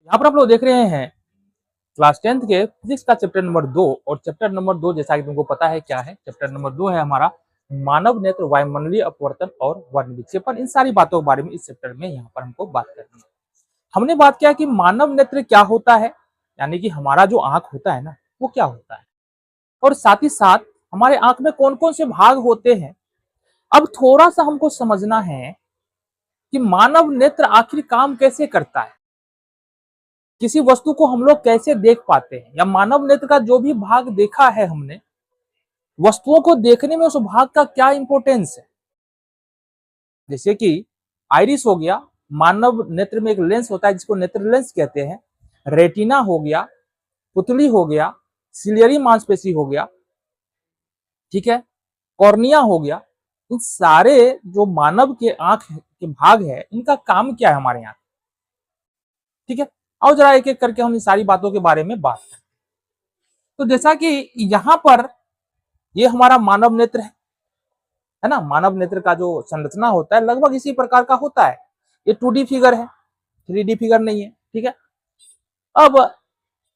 यहाँ पर आप लोग देख रहे हैं क्लास 10th के फिजिक्स का चैप्टर नंबर 2। और चैप्टर नंबर 2 जैसा कि तुमको पता है क्या है, चैप्टर नंबर 2 है हमारा मानव नेत्र, वायुमंडलीय अपवर्तन और वर्ण विक्षेपण। इन सारी बातों के बारे में इस चैप्टर में यहाँ पर हमको बात करनी है। हमने बात किया कि मानव नेत्र क्या होता है, यानी कि हमारा जो आंख होता है ना वो क्या होता है, और साथ ही साथ हमारे आंख में कौन कौन से भाग होते हैं। अब थोड़ा सा हमको समझना है कि मानव नेत्र आखिर काम कैसे करता है, किसी वस्तु को हम लोग कैसे देख पाते हैं, या मानव नेत्र का जो भी भाग देखा है हमने, वस्तुओं को देखने में उस भाग का क्या इंपॉर्टेंस है। जैसे कि आइरिस हो गया, मानव नेत्र में एक लेंस होता है जिसको नेत्र लेंस कहते हैं। रेटिना हो गया, पुतली हो गया, सिलियरी मांसपेशी हो गया, ठीक है, कॉर्निया हो गया। इन सारे जो मानव के आंख के भाग है, इनका काम क्या है हमारे यहाँ, ठीक है। आओ जरा एक एक करके हम इन सारी बातों के बारे में बात करें। तो जैसा कि यहाँ पर ये हमारा मानव नेत्र है ना। मानव नेत्र का जो संरचना होता है लगभग इसी प्रकार का होता है। ये 2D फिगर है, 3D फिगर नहीं है, ठीक है। अब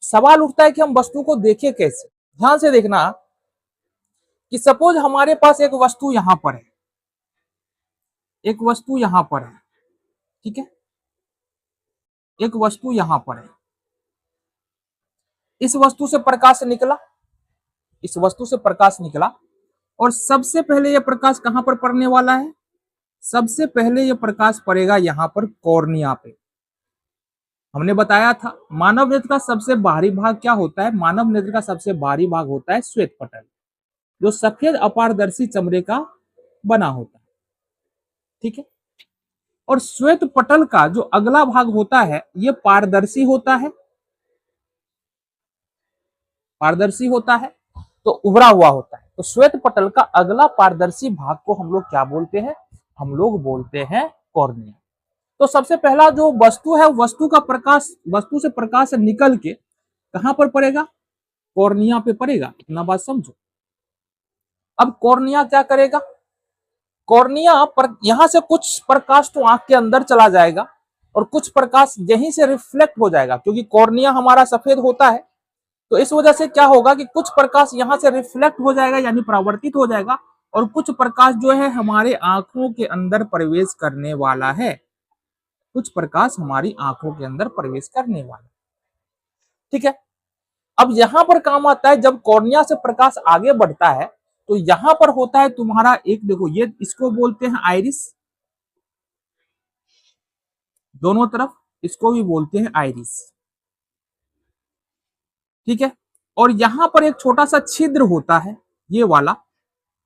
सवाल उठता है कि हम वस्तु को देखें कैसे। ध्यान से देखना कि सपोज हमारे पास एक वस्तु यहां पर है, एक वस्तु यहां पर है, ठीक है, एक वस्तु यहां पर है। इस वस्तु से प्रकाश निकला, इस वस्तु से प्रकाश निकला, और सबसे पहले यह प्रकाश कहां पर पड़ने वाला है, सबसे पहले यह प्रकाश पड़ेगा यहां पर कॉर्निया पे। हमने बताया था मानव नेत्र का सबसे बाहरी भाग क्या होता है, मानव नेत्र का सबसे बाहरी भाग होता है श्वेत पटल, जो सफेद अपारदर्शी चमड़े का बना होता है, ठीक है। और श्वेत पटल का जो अगला भाग होता है यह पारदर्शी होता है, पारदर्शी होता है, तो उभरा हुआ होता है। तो श्वेत पटल का अगला पारदर्शी भाग को हम लोग क्या बोलते हैं, हम लोग बोलते हैं कॉर्निया। तो सबसे पहला जो वस्तु है, वस्तु का प्रकाश, वस्तु से प्रकाश निकल के कहां पर पड़ेगा, कॉर्निया पे पड़ेगा। इतना बात समझो। अब कॉर्निया क्या करेगा, कॉर्निया पर यहां से कुछ प्रकाश तो आंख के अंदर चला जाएगा और कुछ प्रकाश यहीं से रिफ्लेक्ट हो जाएगा, क्योंकि कॉर्निया हमारा सफेद होता है। तो इस वजह से क्या होगा कि कुछ प्रकाश यहां से रिफ्लेक्ट हो जाएगा, यानी परावर्तित हो जाएगा, और कुछ प्रकाश जो है हमारे आंखों के अंदर प्रवेश करने वाला है, कुछ प्रकाश हमारी आंखों के अंदर प्रवेश करने वाला, ठीक है। अब यहां पर काम आता है जब कॉर्निया से प्रकाश आगे बढ़ता है, तो यहां पर होता है तुम्हारा एक, देखो ये, इसको बोलते हैं आइरिस, दोनों तरफ इसको भी बोलते हैं आइरिस, ठीक है। और यहां पर एक छोटा सा छिद्र होता है, ये वाला,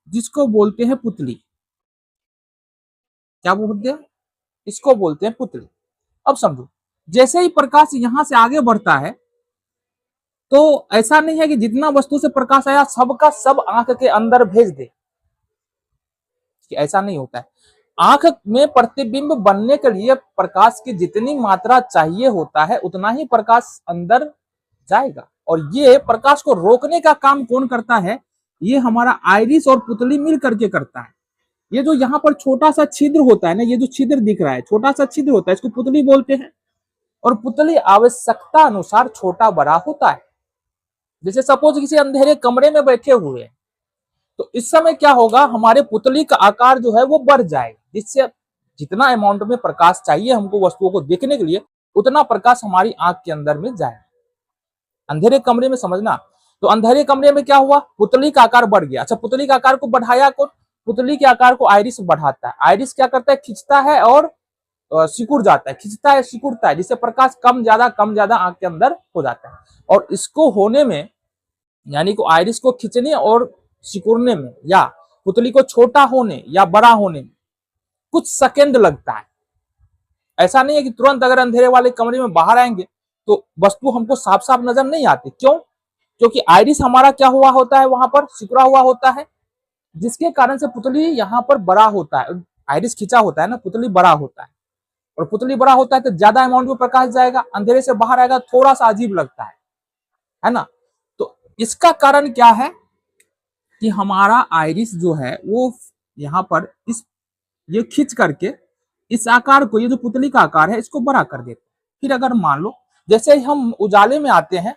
जिसको बोलते हैं पुतली। क्या बोलते हैं, इसको बोलते हैं पुतली। अब समझो, जैसे ही प्रकाश यहां से आगे बढ़ता है, तो ऐसा नहीं है कि जितना वस्तु से प्रकाश आया सबका सब आंख के अंदर भेज दे, कि ऐसा नहीं होता है। आंख में प्रतिबिंब बनने के लिए प्रकाश की जितनी मात्रा चाहिए होता है उतना ही प्रकाश अंदर जाएगा, और ये प्रकाश को रोकने का काम कौन करता है, ये हमारा आइरिस और पुतली मिल करके करता है। ये जो यहाँ पर छोटा सा छिद्र होता है ना, ये जो छिद्र दिख रहा है, छोटा सा छिद्र होता है, इसको पुतली बोलते हैं। और पुतली आवश्यकता अनुसार छोटा बड़ा होता है। जैसे सपोज किसी अंधेरे कमरे में बैठे हुए हैं, तो इस समय क्या होगा, हमारे पुतली का आकार जो है वो बढ़ जाएगा, जिससे जितना अमाउंट में प्रकाश चाहिए हमको वस्तुओं को देखने के लिए, उतना प्रकाश हमारी आंख के अंदर में जाएगा। अंधेरे कमरे में समझना, तो अंधेरे कमरे में क्या हुआ, पुतली का आकार बढ़ गया। अच्छा, पुतली का आकार को बढ़ाया कौन, पुतली के आकार को आइरिस बढ़ाता है। आइरिस क्या करता है, खींचता है और सिकुड़ जाता है, खींचता है सिकुड़ता है, जिससे प्रकाश कम ज्यादा आंख के अंदर हो जाता है। और इसको होने में, यानी को आइरिस को खींचने और सिकुड़ने में, या पुतली को छोटा होने या बड़ा होने में कुछ सेकंड लगता है। ऐसा नहीं है कि तुरंत अगर अंधेरे वाले कमरे में बाहर आएंगे तो वस्तु हमको साफ साफ नजर नहीं आती। क्यों, क्योंकि आइरिस हमारा क्या हुआ होता है, वहां पर सिकुड़ा हुआ होता है, जिसके कारण से पुतली यहाँ पर बड़ा होता है। आइरिस खींचा होता है ना, पुतली बड़ा होता है, और पुतली बड़ा होता है तो ज्यादा अमाउंट में प्रकाश जाएगा, अंधेरे से बाहर आएगा, थोड़ा सा अजीब लगता है ना। तो इसका कारण क्या है कि हमारा आइरिस जो है वो यहाँ पर इस, ये खींच करके इस आकार को, ये जो पुतली का आकार है, इसको बड़ा कर देता है। फिर अगर मान लो जैसे ही हम उजाले में आते हैं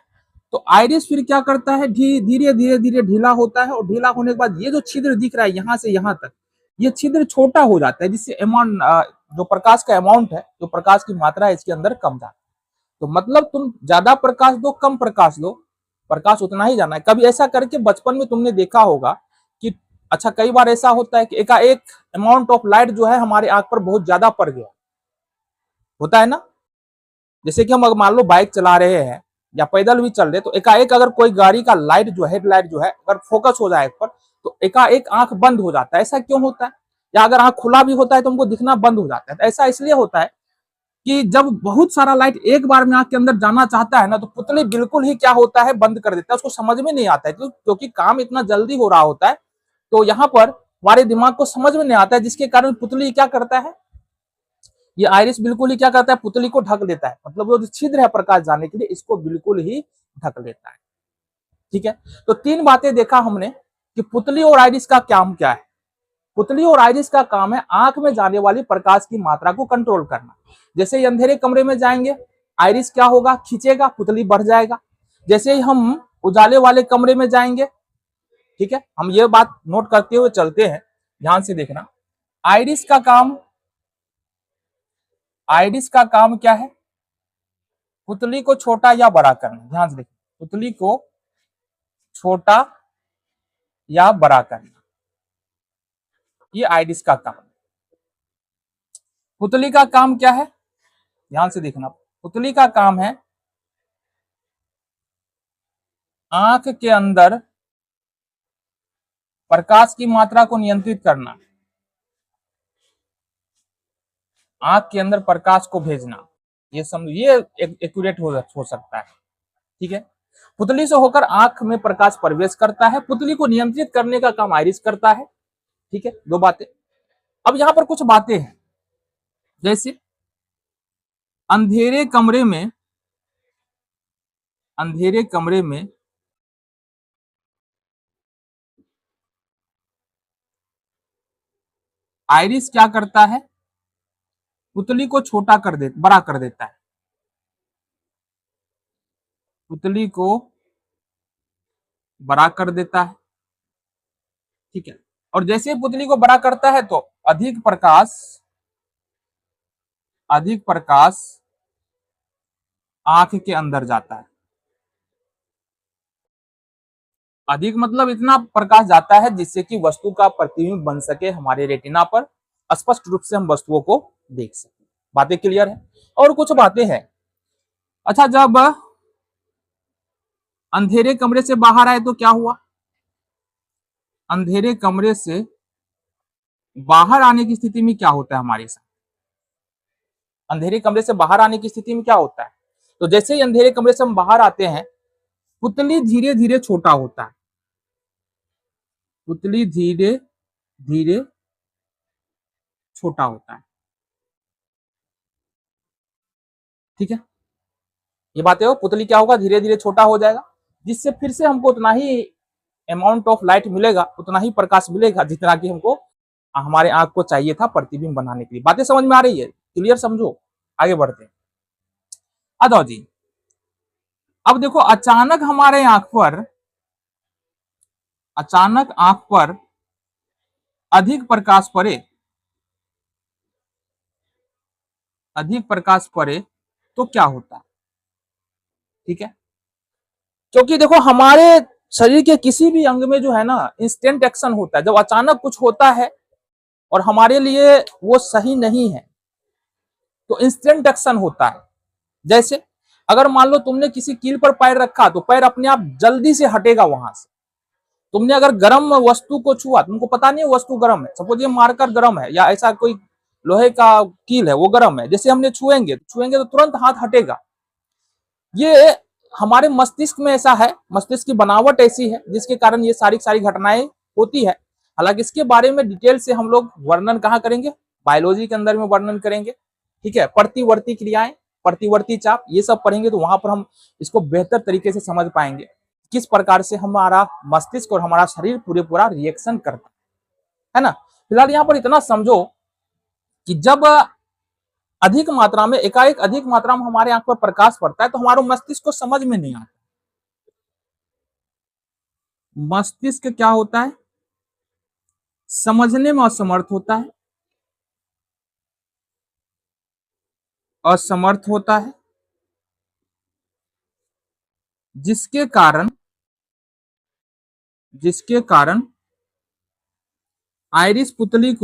तो आइरिस फिर क्या करता है, धीरे धीरे धीरे ढीला होता है, और ढीला होने के बाद ये जो छिद्र दिख रहा है यहाँ से यहाँ तक, ये छिद्र छोटा हो जाता है, जिससे अमाउंट, जो प्रकाश का अमाउंट है, जो प्रकाश की मात्रा है इसके अंदर कम जाता है। तो मतलब तुम ज्यादा प्रकाश दो, कम प्रकाश दो, प्रकाश उतना ही जाना है। कभी ऐसा करके बचपन में तुमने देखा होगा कि, अच्छा कई बार ऐसा होता है कि एकाएक अमाउंट ऑफ लाइट जो है हमारे आंख पर बहुत ज्यादा पड़ गया, होता है ना। जैसे कि हम अगर मान लो बाइक चला रहे हैं या पैदल भी चल रहे, तो एकाएक अगर कोई गाड़ी का लाइट जो है, हेडलाइट जो है, अगर फोकस हो जाए पर, तो एकाएक आंख बंद हो जाता है। ऐसा क्यों होता है? या अगर आंख खुला भी होता है तो हमको दिखना बंद हो जाता है। तो ऐसा इसलिए होता है कि जब बहुत सारा लाइट एक बार में आंख के अंदर जाना चाहता है ना, तो पुतली बिल्कुल ही क्या होता है, बंद कर देता है। उसको समझ में नहीं आता है, क्योंकि काम इतना जल्दी हो रहा होता है, तो यहाँ पर हमारे दिमाग को समझ में नहीं आता है, जिसके कारण पुतली क्या करता है, ये आइरिस बिल्कुल ही क्या करता है, पुतली को ढक देता है। मतलब वो जो छिद्र है प्रकाश जाने के लिए, इसको बिल्कुल ही ढक लेता है। ठीक है, तो तीन बातें देखा हमने कि पुतली और आइरिस का काम क्या है। पुतली और आइरिस का काम है आंख में जाने वाली प्रकाश की मात्रा को कंट्रोल करना। जैसे ही अंधेरे कमरे में जाएंगे, आइरिस क्या होगा, खींचेगा, पुतली बढ़ जाएगा। जैसे ही हम उजाले वाले कमरे में जाएंगे, ठीक है, हम ये बात नोट करते हुए चलते हैं, ध्यान से देखना। आइरिस का काम, आइरिस का काम क्या है, पुतली को छोटा या बड़ा करना। ध्यान से देखना, पुतली को छोटा या बड़ा करना, ये आइरिस का काम। पुतली का काम क्या है, ध्यान से देखना, पुतली का काम है आंख के अंदर प्रकाश की मात्रा को नियंत्रित करना, आंख के अंदर प्रकाश को भेजना। ये समझो, ये एक्यूरेट हो सकता है। ठीक है, पुतली से होकर आंख में प्रकाश प्रवेश करता है, पुतली को नियंत्रित करने का काम आइरिस करता है। ठीक है, दो बातें। अब यहां पर कुछ बातें हैं, जैसे अंधेरे कमरे में, अंधेरे कमरे में आइरिस क्या करता है, पुतली को छोटा कर दे, बड़ा कर देता है, पुतली को बड़ा कर देता है। ठीक है, और जैसे पुतली को बड़ा करता है तो अधिक प्रकाश, अधिक प्रकाश आंख के अंदर जाता है। अधिक मतलब इतना प्रकाश जाता है जिससे कि वस्तु का प्रतिबिंब बन सके हमारे रेटिना पर, स्पष्ट रूप से हम वस्तुओं को देख सके। बातें क्लियर है? और कुछ बातें हैं। अच्छा, जब अंधेरे कमरे से बाहर आए तो क्या हुआ, अंधेरे कमरे से बाहर आने की स्थिति में क्या होता है हमारे साथ, अंधेरे कमरे से बाहर आने की स्थिति में क्या होता है, तो जैसे ही अंधेरे कमरे से हम बाहर आते हैं, पुतली धीरे धीरे छोटा होता है, पुतली धीरे धीरे छोटा होता है। ठीक है, ये बातें हो, पुतली क्या होगा, धीरे धीरे छोटा हो जाएगा, जिससे फिर से हमको उतना ही अमाउंट ऑफ लाइट मिलेगा, उतना ही प्रकाश मिलेगा जितना कि हमको, हमारे आंख को चाहिए था प्रतिबिंब बनाने के लिए। बातें समझ में आ रही है? क्लियर समझो, आगे बढ़ते हैं। आ जाओ जी, अब देखो, अचानक हमारे आंख पर, अचानक आंख पर अधिक प्रकाश पड़े, अधिक प्रकाश पड़े तो क्या होता है? ठीक है, क्योंकि देखो हमारे शरीर के किसी भी अंग में जो है ना, इंस्टेंट एक्शन होता है। जब अचानक कुछ होता है और हमारे लिए वो सही नहीं है, तो इंस्टेंट एक्शन होता है। जैसे अगर मान लो तुमने किसी कील पर पैर रखा, तो पैर अपने आप जल्दी से हटेगा वहां से। तुमने अगर गर्म वस्तु को छुआ, तुमको पता नहीं है वस्तु गर्म है, सपोज ये मार्कर गर्म है, या ऐसा कोई लोहे का कील है वो गर्म है, जैसे हमने छुएंगे छुएंगे तो तुरंत हाथ हटेगा। ये हमारे मस्तिष्क में ऐसा है, मस्तिष्क की बनावट ऐसी है, जिसके कारण ये सारी सारी घटनाएं होती है। हालांकि इसके बारे में डिटेल से हम लोग वर्णन कहाँ करेंगे, बायोलॉजी के अंदर में वर्णन करेंगे। ठीक है, प्रतिवर्ती क्रियाएं, प्रतिवर्ती चाप, ये सब पढ़ेंगे तो वहां पर हम इसको बेहतर तरीके से समझ पाएंगे, किस प्रकार से हमारा मस्तिष्क और हमारा शरीर पूरा रिएक्शन करता है ना। फिलहाल यहाँ पर इतना समझो कि जब अधिक मात्रा में, एकाएक अधिक मात्रा में हमारे आंख पर प्रकाश पड़ता है तो हमारे मस्तिष्क को समझ में नहीं आता। मस्तिष्क क्या होता है? समझने में असमर्थ होता है, असमर्थ होता है, जिसके कारण आइरिस पुतली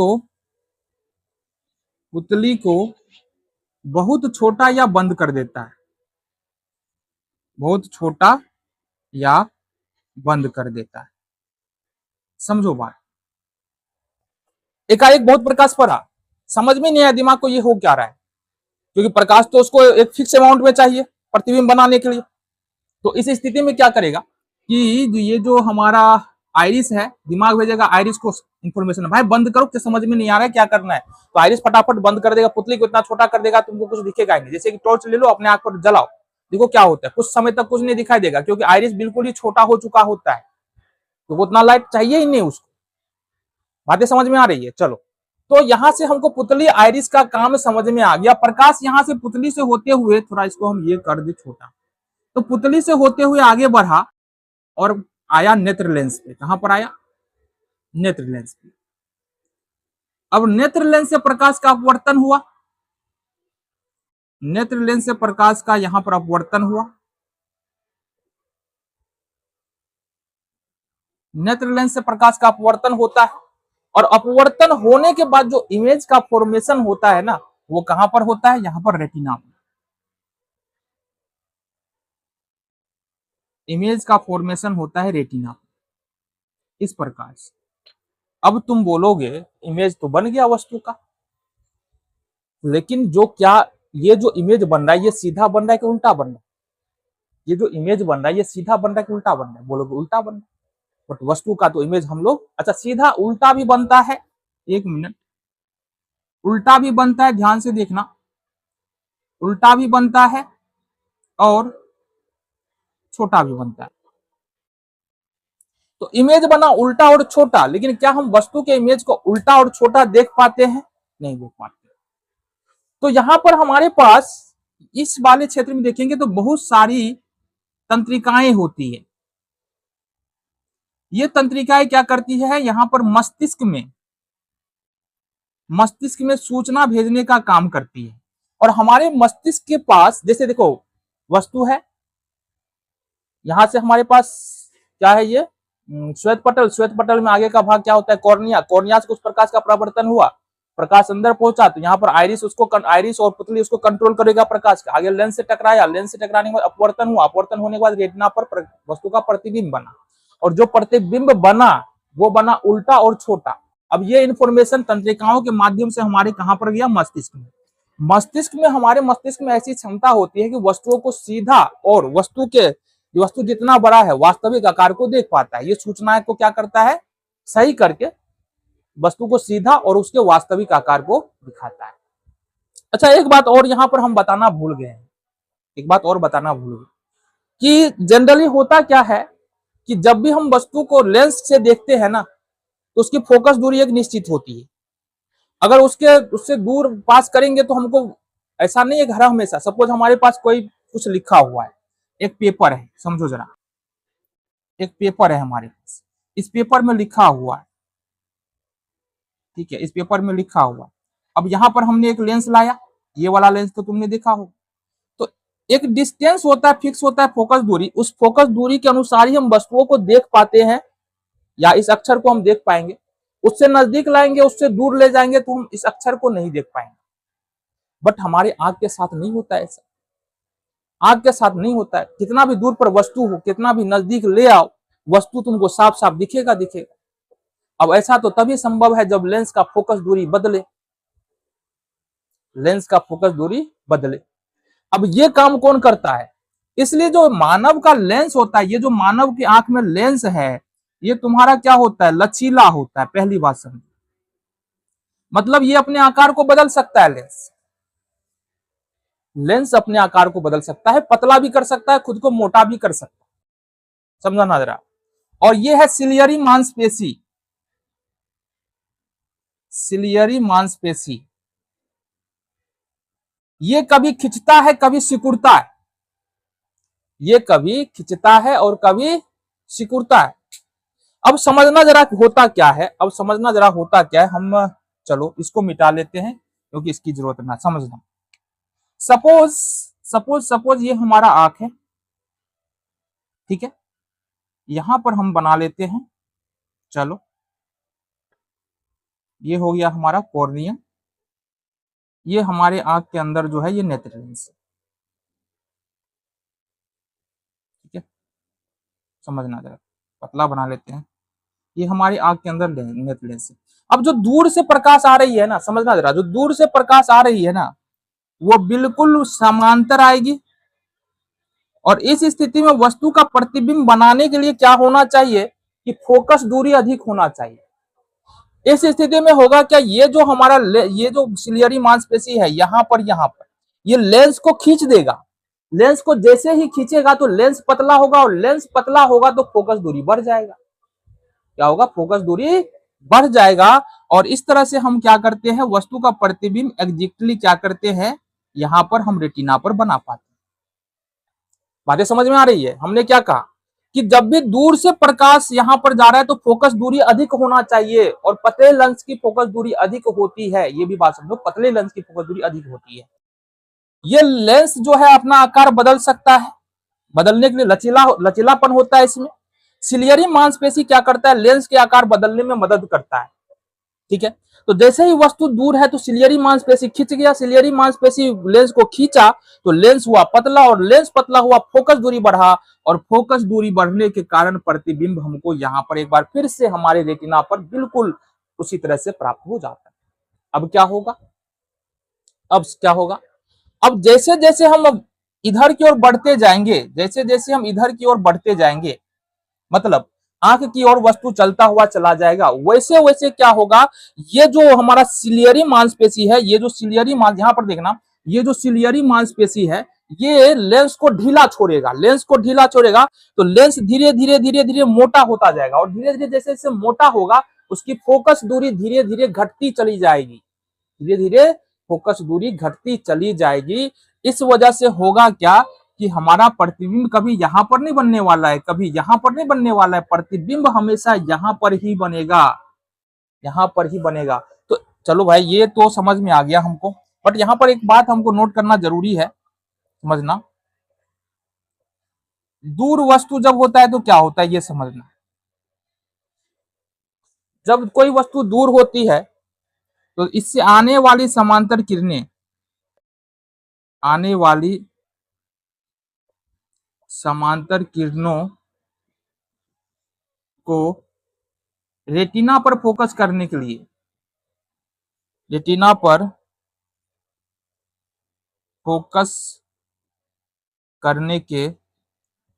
को बहुत छोटा या बंद कर देता है, बहुत छोटा या बंद कर देता है। समझो बात। एकाएक बहुत प्रकाश पड़ा, समझ में नहीं आया दिमाग को ये हो क्या रहा है, क्योंकि प्रकाश तो उसको एक फिक्स अमाउंट में चाहिए प्रतिबिंब बनाने के लिए। तो इस स्थिति में क्या करेगा कि ये जो हमारा आइरिस है, दिमाग भेजेगा आइरिस को इंफॉर्मेशन, भाई बंद करो, क्या समझ में नहीं आ रहा है, क्या करना है। तो आइरिस फटाफट बंद कर देगा, पुतली को इतना छोटा कर देगा तुमको कुछ दिखेगा नहीं। जैसे कि टॉर्च ले लो, अपने आंख पर जलाओ, देखो क्या होता है, कुछ समय तक कुछ नहीं दिखाई देगा, क्योंकि आइरिस बिल्कुल ही छोटा हो चुका होता है, तो वो उतना लाइट चाहिए ही नहीं उसको। बातें समझ में आ रही है? चलो, तो यहां से हमको पुतली आइरिस का काम समझ में आ गया। प्रकाश यहां से पुतली से होते हुए, थोड़ा इसको हम ये कर दे छोटा, तो पुतली से होते हुए आगे बढ़ा और आया नेत्र लेंस पे। कहां पर आया? नेत्र लेंस पे। अब नेत्र लेंस से प्रकाश का अपवर्तन हुआ, नेत्र लेंस से प्रकाश का यहां पर अपवर्तन हुआ। नेत्र लेंस से प्रकाश का अपवर्तन होता है, और अपवर्तन होने के बाद जो इमेज का फॉर्मेशन होता है ना, वो कहां पर होता है? यहां पर रेटिना में। इमेज का फॉर्मेशन होता है रेटिना में, इस प्रकार से। अब तुम बोलोगे इमेज तो बन गया वस्तु का, लेकिन जो क्या ये जो इमेज बन रहा है, ये सीधा बन रहा है कि उल्टा बन रहा है? ये जो इमेज बन रहा है, ये सीधा बन रहा है कि उल्टा बन रहा है? बोलोगे उल्टा बन रहा है। बट वस्तु का तो इमेज हम लोग, अच्छा सीधा उल्टा भी बनता है, एक मिनट, उल्टा भी बनता है, ध्यान से देखना, उल्टा भी बनता है और छोटा भी बनता है। तो इमेज बना उल्टा और छोटा, लेकिन क्या हम वस्तु के इमेज को उल्टा और छोटा देख पाते हैं? नहीं देख पाते। तो यहां पर हमारे पास इस वाले क्षेत्र में देखेंगे तो बहुत सारी तंत्रिकाएं होती है। ये तंत्रिकाएं क्या करती है? यहां पर मस्तिष्क में सूचना भेजने का काम करती है। और हमारे मस्तिष्क के पास, जैसे देखो वस्तु है, यहां से हमारे पास क्या है, ये श्वेत पटल, श्वेत पटल में आगे का भाग क्या होता है? कॉर्निया, कॉर्निया से कुछ प्रकाश का परावर्तन हुआ, प्रकाश अंदर पहुंचा, तो यहाँ पर आइरिस और पुतली उसको कंट्रोल करेगा प्रकाश का। आगे लेंस से टकराया, लेंस से टकराने के बाद अपवर्तन हुआ, अपवर्तन होने के बाद रेटिना पर वस्तु का प्रतिबिंब बना, और जो प्रतिबिंब बना वो बना उल्टा और छोटा। अब ये इंफॉर्मेशन तंत्रिकाओं के माध्यम से हमारे कहां पर गया? मस्तिष्क में। मस्तिष्क में, हमारे मस्तिष्क में ऐसी क्षमता होती है कि वस्तुओं को सीधा, और वस्तु जितना बड़ा है वास्तविक आकार को देख पाता है। ये सूचनाएं को क्या करता है? सही करके वस्तु को सीधा और उसके वास्तविक आकार को दिखाता है। अच्छा, एक बात और यहां पर हम बताना भूल गए हैं, एक बात और बताना भूल गए कि जनरली होता क्या है कि जब भी हम वस्तु को लेंस से देखते हैं ना, तो उसकी फोकस दूरी एक निश्चित होती है। अगर उससे दूर पास करेंगे तो हमको, ऐसा नहीं है घर हमेशा, सपोज हमारे पास कोई कुछ लिखा हुआ है, एक पेपर है, समझो जरा, एक पेपर है हमारे पास, इस पेपर में लिखा हुआ है, ठीक है, इस पेपर में लिखा हुआ। अब यहां पर हमने एक लेंस लाया, ये वाला लेंस तो तुमने देखा हो, तो एक डिस्टेंस होता है, फिक्स होता है फोकस दूरी, उस फोकस दूरी के अनुसार ही हम वस्तुओं को देख पाते हैं, या इस अक्षर को हम देख पाएंगे। उससे नजदीक लाएंगे, उससे दूर ले जाएंगे तो हम इस अक्षर को नहीं देख पाएंगे। बट हमारे आंख के साथ नहीं होता ऐसा, आंख के साथ नहीं होता है। कितना भी दूर पर वस्तु हो, कितना भी नजदीक ले आओ, वस्तु तुमको साफ साफ दिखेगा दिखेगा। अब ऐसा तो तभी संभव है जब लेंस का फोकस दूरी बदले, लेंस का फोकस दूरी बदले। अब ये काम कौन करता है? इसलिए जो मानव का लेंस होता है, ये जो मानव की आंख में लेंस है, ये तुम्हारा क्या होता है? लचीला होता है। पहली बात समझो, मतलब ये अपने आकार को बदल सकता है। लेंस लेंस अपने आकार को बदल सकता है, पतला भी कर सकता है, खुद को मोटा भी कर सकता है, समझना जरा। और ये है सिलियरी मांसपेशी, सिलियरी मांसपेशी, ये कभी खिंचता है कभी सिकुड़ता है, ये कभी खिंचता है और कभी सिकुड़ता है। अब समझना जरा होता क्या है, अब समझना जरा होता क्या है। हम चलो इसको मिटा लेते हैं क्योंकि इसकी जरूरत ना, समझना। सपोज सपोज सपोज ये हमारा आंख है, ठीक है, यहां पर हम बना लेते हैं, चलो ये हो गया हमारा कॉर्निया, ये हमारे आंख के अंदर जो है ये नेत्र लेंस है, ठीक है, समझना जरा, पतला बना लेते हैं, ये हमारी आंख के अंदर नेत्र लेंस है। अब जो दूर से प्रकाश आ रही है ना, समझना जरा, जो दूर से प्रकाश आ रही है ना, वो बिल्कुल समांतर आएगी, और इस स्थिति में वस्तु का प्रतिबिंब बनाने के लिए क्या होना चाहिए कि फोकस दूरी अधिक होना चाहिए। इस स्थिति में होगा क्या, ये जो हमारा ये जो सिलियरी मांसपेशी है यहाँ पर ये लेंस को खींच देगा, लेंस को जैसे ही खींचेगा तो लेंस पतला होगा, और लेंस पतला होगा तो फोकस दूरी बढ़ जाएगा। क्या होगा, फोकस दूरी बढ़ जाएगा, और इस तरह से हम क्या करते हैं, वस्तु का प्रतिबिंब एग्जैक्टली क्या करते हैं, यहां पर हम रेटिना पर बना पाते हैं। बातें समझ में आ रही है। हमने क्या कहा कि जब भी दूर से प्रकाश यहां पर जा रहा है तो फोकस दूरी अधिक होना चाहिए, और पतले लेंस की फोकस दूरी अधिक होती है, ये भी बात समझो, पतले लेंस की फोकस दूरी अधिक होती है। ये लेंस जो है अपना आकार बदल सकता है, बदलने के लिए लचीलापन होता है इसमें। सिलियरी मांसपेशी क्या करता है, लेंस के आकार बदलने में मदद करता है, ठीक है। तो जैसे ही वस्तु दूर है तो सिलियरी मांसपेशी खींच गया, सिलियरी मांसपेशी लेंस को खींचा तो लेंस हुआ पतला, और लेंस पतला हुआ, फोकस दूरी बढ़ा, और फोकस दूरी बढ़ने के कारण प्रतिबिंब हमको यहां पर एक बार फिर से हमारे रेटिना पर बिल्कुल उसी तरह से प्राप्त हो जाता है। अब क्या होगा, अब क्या होगा, अब जैसे जैसे हम इधर की ओर बढ़ते जाएंगे, जैसे जैसे हम इधर की ओर बढ़ते जाएंगे, मतलब आंख की ओर वस्तु चलता हुआ चला जाएगा, वैसे वैसे क्या होगा, ये जो हमारा सिलियरी मांसपेशी है, ये जो सिलियरी मांस, यहां पर देखना, ये जो सिलियरी मांसपेशी है ये लेंस को ढीला छोड़ेगा, लेंस को ढीला छोड़ेगा, तो लेंस धीरे धीरे धीरे धीरे मोटा होता जाएगा, और धीरे धीरे जैसे जैसे मोटा होगा उसकी फोकस दूरी धीरे धीरे घटती चली जाएगी, धीरे धीरे फोकस दूरी घटती चली जाएगी। इस वजह से होगा क्या कि हमारा प्रतिबिंब कभी यहां पर नहीं बनने वाला है, कभी यहां पर नहीं बनने वाला है, प्रतिबिंब हमेशा यहां पर ही बनेगा, यहां पर ही बनेगा। तो चलो भाई ये तो समझ में आ गया हमको, बट यहां पर एक बात हमको नोट करना जरूरी है, समझना, दूर वस्तु जब होता है तो क्या होता है ये समझना। जब कोई वस्तु दूर होती है तो इससे आने वाली समांतर किरणें, आने वाली समांतर किरणों को रेटिना पर फोकस करने के लिए, रेटिना पर फोकस करने के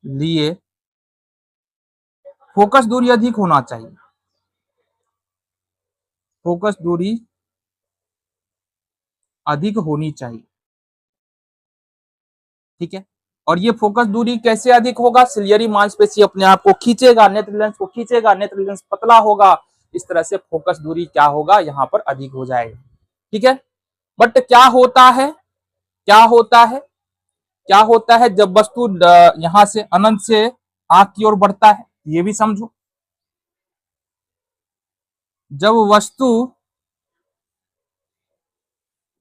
लिए फोकस दूरी अधिक होना चाहिए, फोकस दूरी अधिक होनी चाहिए, ठीक है। और ये फोकस दूरी कैसे अधिक होगा, सिलियरी मांसपेशी अपने आप को खींचेगा, नेत्र लेंस को खींचेगा, नेत्र लेंस पतला होगा, इस तरह से फोकस दूरी क्या होगा, यहां पर अधिक हो जाएगा, ठीक है। बट क्या होता है, क्या होता है, क्या होता है जब वस्तु यहां से अनंत से आंख की ओर बढ़ता है, ये भी समझो। जब वस्तु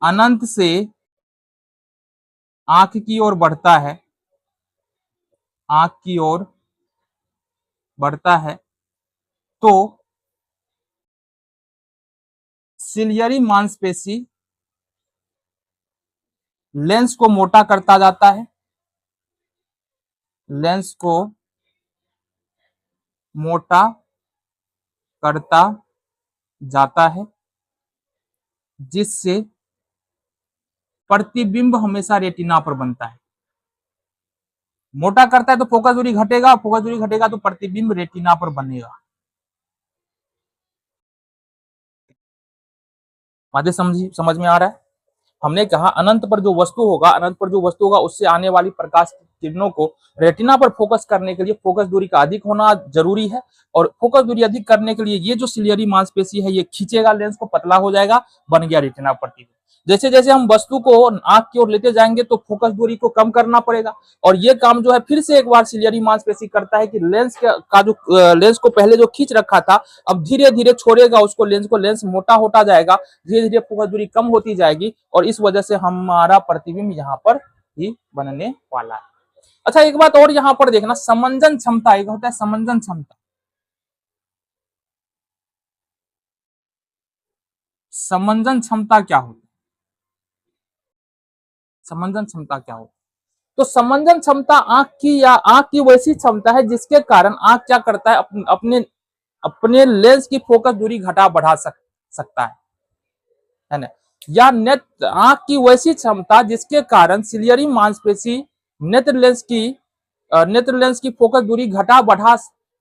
अनंत से आंख की ओर बढ़ता है, आंख की ओर बढ़ता है, तो सिलियरी मांसपेशी लेंस को मोटा करता जाता है, लेंस को मोटा करता जाता है, जिससे प्रतिबिंब हमेशा रेटिना पर बनता है। मोटा करता है तो फोकस दूरी घटेगा, फोकस दूरी घटेगा तो प्रतिबिंब रेटिना पर बनेगा। बातें समझ में आ रहा है। हमने कहा अनंत पर जो वस्तु होगा, अनंत पर जो वस्तु होगा उससे आने वाली प्रकाश किरणों को रेटिना पर फोकस करने के लिए फोकस दूरी का अधिक होना जरूरी है, और फोकस दूरी अधिक करने के लिए ये जो सिलियरी मांसपेशी है ये खींचेगा लेंस को, पतला हो जाएगा, बन गया रेटिना प्रतिबिंब। जैसे जैसे हम वस्तु को आंख की ओर लेते जाएंगे तो फोकस दूरी को कम करना पड़ेगा, और ये काम जो है फिर से एक बार सिलियरी मांसपेशी करता है कि लेंस का जो लेंस को पहले जो खींच रखा था अब धीरे धीरे छोड़ेगा उसको, लेंस मोटा होता जाएगा, धीरे धीरे फोकस दूरी कम होती जाएगी, और इस वजह से हमारा प्रतिबिंब यहाँ पर ही बनने वाला है। अच्छा, एक बात और यहाँ पर देखना, समंजन क्षमता, एक होता है समंजन क्षमता। समंजन क्षमता क्या होती है? समंजन क्षमता क्या होती है? तो समंजन क्षमता आंख की वैसी क्षमता है जिसके कारण आंख क्या करता है, अपने अपने लेंस की फोकस दूरी घटा बढ़ा सकता है ना। या नेत्र आंख की वैसी क्षमता जिसके कारण सिलियरी मांसपेशी नेत्र लेंस की फोकस दूरी घटा बढ़ा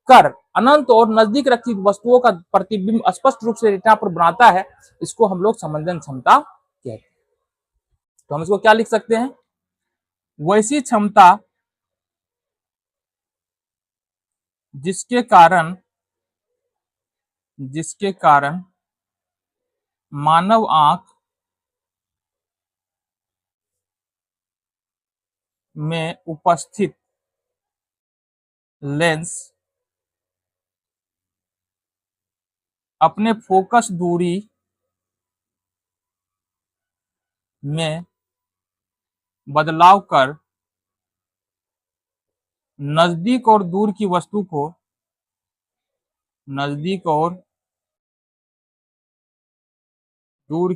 कर अनंत और नजदीक रखी वस्तुओं का प्रतिबिंब स्पष्ट रूप से रेटिना पर बनाता है, इसको हम लोग समंजन क्षमता कहते हैं। तो हम इसको क्या लिख सकते हैं, वैसी क्षमता जिसके कारण मानव आंख में उपस्थित लेंस अपने फोकस दूरी में बदलाव कर नजदीक और दूर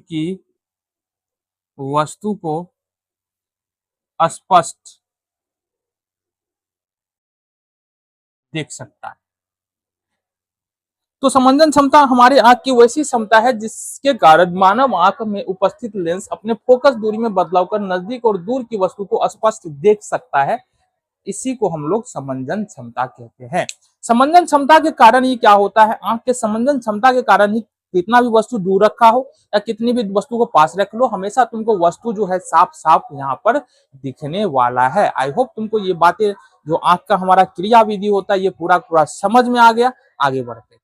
की वस्तु को स्पष्ट देख सकता है। तो समंजन क्षमता हमारे आंख की वैसी क्षमता है जिसके कारण मानव आंख में उपस्थित लेंस अपने फोकस दूरी में बदलाव कर नजदीक और दूर की वस्तु को स्पष्ट देख सकता है, इसी को हम लोग समंजन क्षमता कहते हैं। समंजन क्षमता के कारण ही क्या होता है, आंख के समंजन क्षमता के कारण ही कितना भी वस्तु दूर रखा हो या कितनी भी वस्तु को पास रख लो, हमेशा तुमको वस्तु जो है साफ साफ यहाँ पर दिखने वाला है। आई होप तुमको ये बातें जो आंख का हमारा क्रिया विधि होता है ये पूरा समझ में आ गया। आगे बढ़ते हैं।